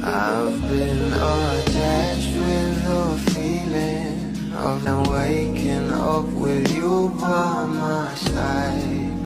I've been attached with the feeling of now waking up with you by my side.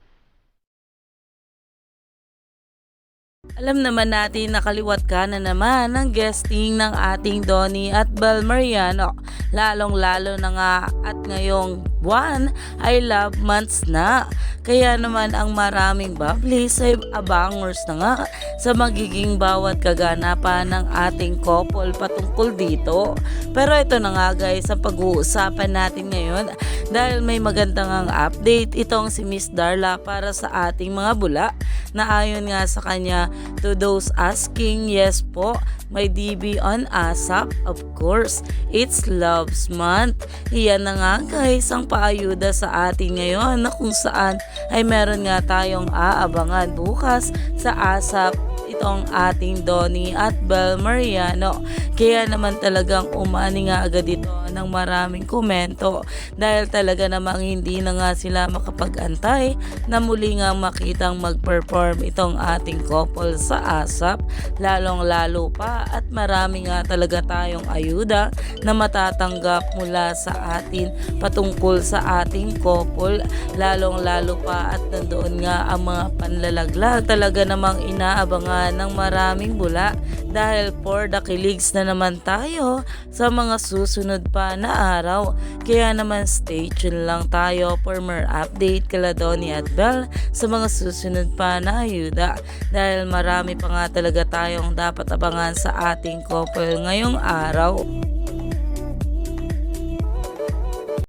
Alam naman natin na kaliwat ka na naman ng guesting ng ating Donnie at Bel Mariano. Lalong-lalo na nga at ngayong buwan ay love months na. Kaya naman ang maraming bablis ay abangers na nga sa magiging bawat kaganapan ng ating couple patungkol dito. Pero ito na nga guys ang pag-uusapan natin ngayon dahil may magandang ang update itong si Miss Darla para sa ating mga bula na ayon nga sa kanya to those asking, yes po, may DB on ASAP, of course, it's Loves Month. Iyan na nga guys ang paayuda sa atin ngayon na kung saan ay meron nga tayong aabangan bukas sa ASAP itong ating Donnie at Bel Mariano. Kaya naman talagang umani nga agad ito ng maraming komento dahil talaga namang hindi na nga sila makapag-antay na muli nga makitang mag-perform itong ating couple sa ASAP, lalong lalo pa at marami nga talaga tayong ayuda na matatanggap mula sa atin patungkol sa ating couple, lalong lalo pa at nandoon nga ang mga panlalaglag talaga namang inaabangan ng maraming bula dahil for the kiligs na naman tayo sa mga susunod pa na araw. Kaya naman stay tuned lang tayo for more update kala Donnie at Bel sa mga susunod pa na ayuda dahil marami pa nga talaga tayong dapat abangan sa ating couple ngayong araw.